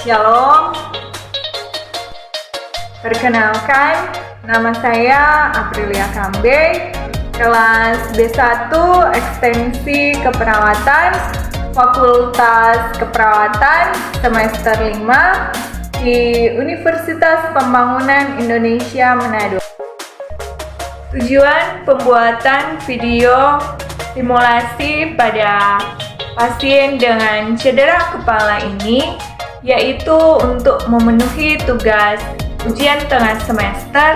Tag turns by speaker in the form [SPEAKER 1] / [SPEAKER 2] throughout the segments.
[SPEAKER 1] Shalom. Perkenalkan, nama saya Aprilia Kambe, kelas B1 Ekstensi Keperawatan, Fakultas Keperawatan semester 5 di Universitas Pembangunan Indonesia Manado. Tujuan pembuatan video simulasi pada pasien dengan cedera kepala ini yaitu untuk memenuhi tugas ujian tengah semester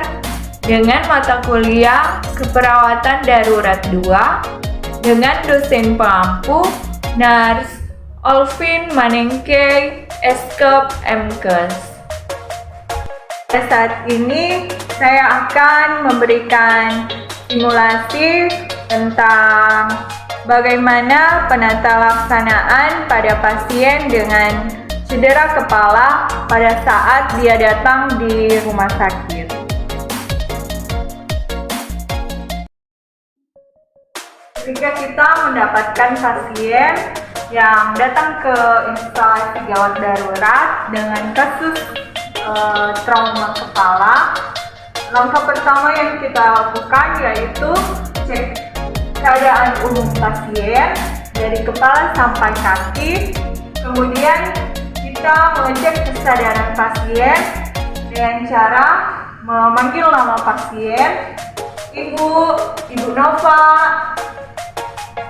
[SPEAKER 1] dengan mata kuliah Keperawatan Darurat 2 dengan dosen pengampu Nars Olvin Manengke, Eskep Mkes. Pada saat ini saya akan memberikan simulasi tentang bagaimana penata laksanaan pada pasien dengan cedera kepala pada saat dia datang di rumah sakit. Ketika kita mendapatkan pasien yang datang ke instalasi gawat darurat dengan kasus trauma kepala, langkah pertama yang kita lakukan yaitu cek keadaan umum pasien dari kepala sampai kaki, kemudian kita mengecek kesadaran pasien dengan cara memanggil nama pasien, Ibu Nova.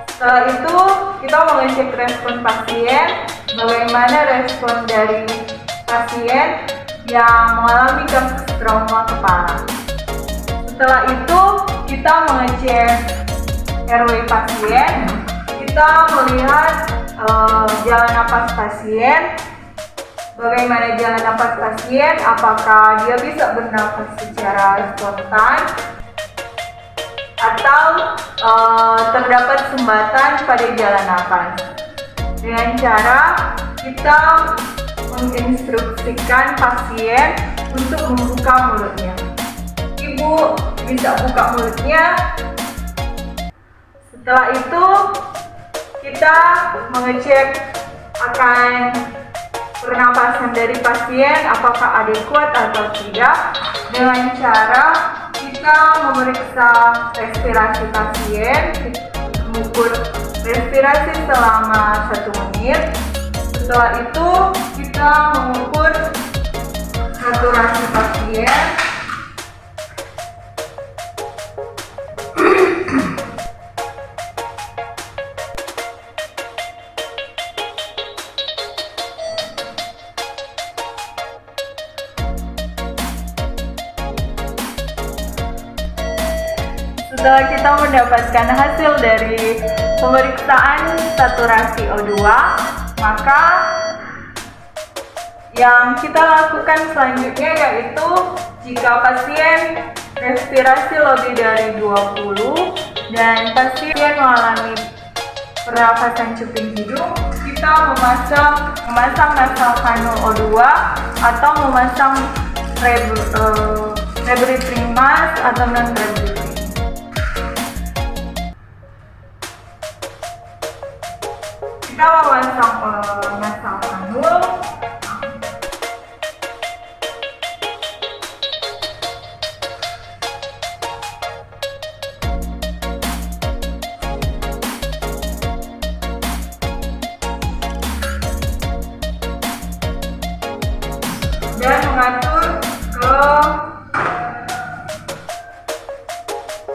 [SPEAKER 1] Setelah itu kita mengecek respon pasien, bagaimana respon dari pasien yang mengalami kasus trauma kepala. Setelah itu kita mengecek airway pasien, kita melihat jalan napas pasien, bagaimana jalan napas pasien, apakah dia bisa bernafas secara spontan atau terdapat sumbatan pada jalan napas. Dengan cara kita menginstruksikan pasien untuk membuka mulutnya. Ibu bisa buka mulutnya. Setelah itu kita mengecek akan pernapasan dari pasien apakah adekuat atau tidak dengan cara kita memeriksa respirasi pasien, mengukur respirasi selama 1 menit. Setelah itu kita mengukur saturasi pasien. Setelah kita mendapatkan hasil dari pemeriksaan saturasi O2, maka yang kita lakukan selanjutnya yaitu jika pasien respirasi lebih dari 20 dan pasien mengalami pernapasan cuping hidung, kita memasang nasal kanul O2 atau memasang rebreathing mask atau non-rebreathing. Kita memasang nasal kanul.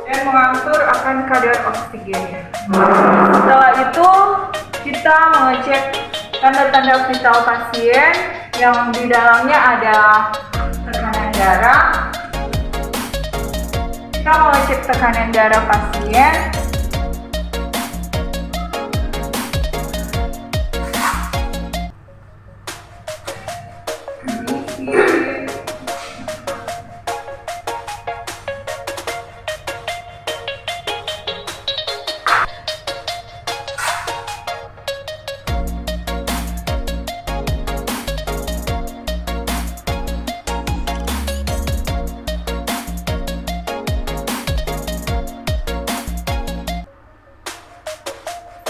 [SPEAKER 1] Dan mengatur akan kadar oksigen. Setelah itu kita mengecek tanda-tanda vital pasien yang di dalamnya ada tekanan darah. Kita mengecek tekanan darah pasien.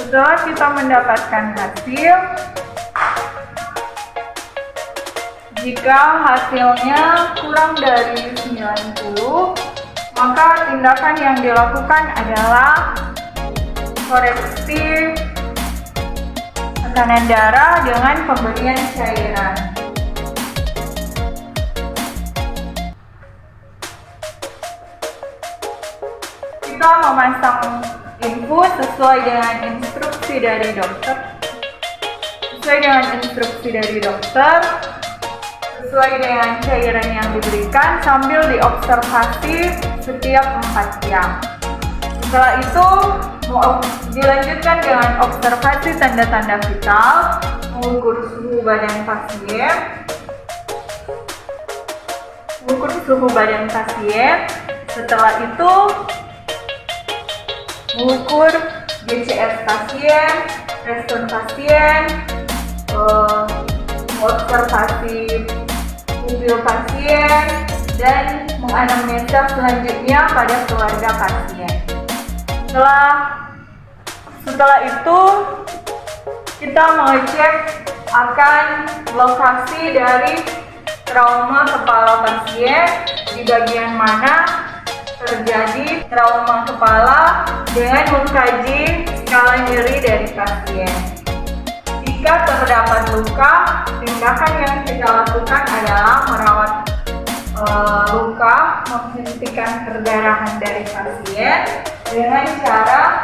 [SPEAKER 1] Setelah kita mendapatkan hasil, Jika hasilnya kurang dari 90, maka tindakan yang dilakukan adalah koreksi tekanan darah dengan pemberian cairan. Kita memasang infus sesuai dengan instruksi dari dokter. Sesuai dengan cairan yang diberikan sambil diobservasi setiap 4 jam. Setelah itu dilanjutkan dengan observasi tanda-tanda vital, mengukur suhu badan pasien. Setelah itu mengukur GCS pasien, respon pasien, observasi pupil pasien, dan menganamnesa selanjutnya pada keluarga pasien. Setelah itu kita mengecek akan lokasi dari trauma kepala pasien, di bagian mana terjadi trauma kepala dengan mengkaji skala nyeri dari pasien. Jika terdapat luka, tindakan yang kita lakukan adalah merawat luka, menghentikan perdarahan dari pasien dengan cara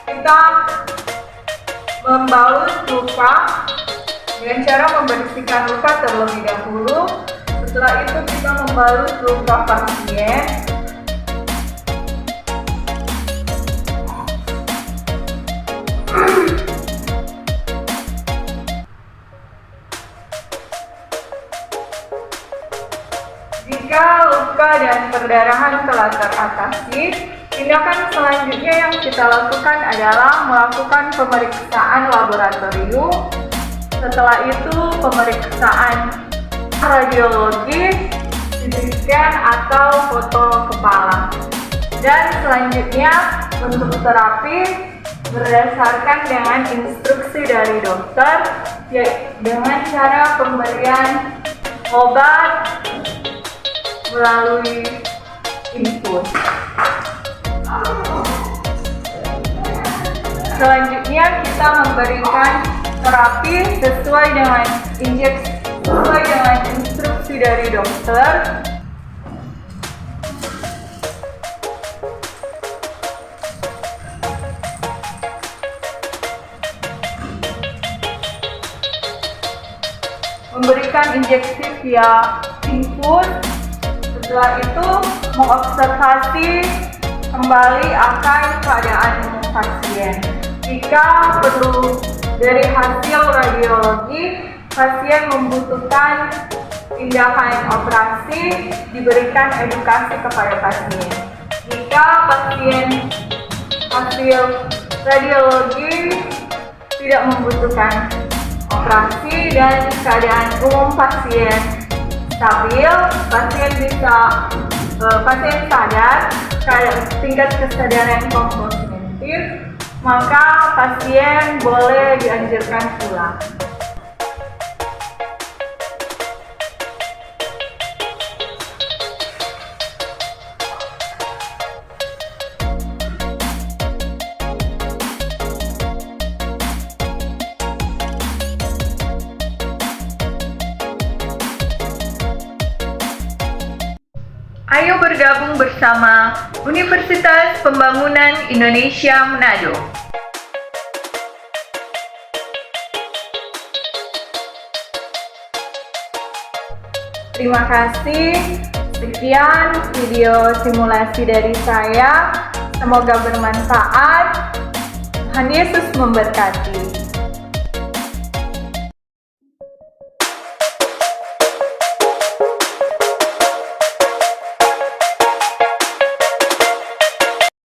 [SPEAKER 1] kita membalut luka dengan cara membersihkan luka terlebih dahulu. Setelah itu kita membalut luka pasien Jika luka dan perdarahan telah teratasi, tindakan selanjutnya yang kita lakukan adalah melakukan pemeriksaan laboratorium. Setelah itu pemeriksaan radiologi, CT scan atau foto kepala. Dan selanjutnya untuk terapi berdasarkan dengan instruksi dari dokter, dengan cara pemberian obat melalui infus. Selanjutnya kita memberikan terapi sesuai dengan instruksi dari dokter. Memberikan injeksi via infus. Setelah itu mengobservasi kembali akan keadaan pasien. Jika perlu dari hasil radiologi, pasien membutuhkan tindakan operasi, diberikan edukasi kepada pasien. Jika hasil radiologi tidak membutuhkan operasi dan keadaan umum pasien stabil, pasien sadar, tingkat kesadaran kognitif, maka pasien boleh dianjurkan pulang. Ayo bergabung bersama Universitas Pembangunan Indonesia Manado. Terima kasih. Sekian video simulasi dari saya. Semoga bermanfaat. Tuhan Yesus memberkati.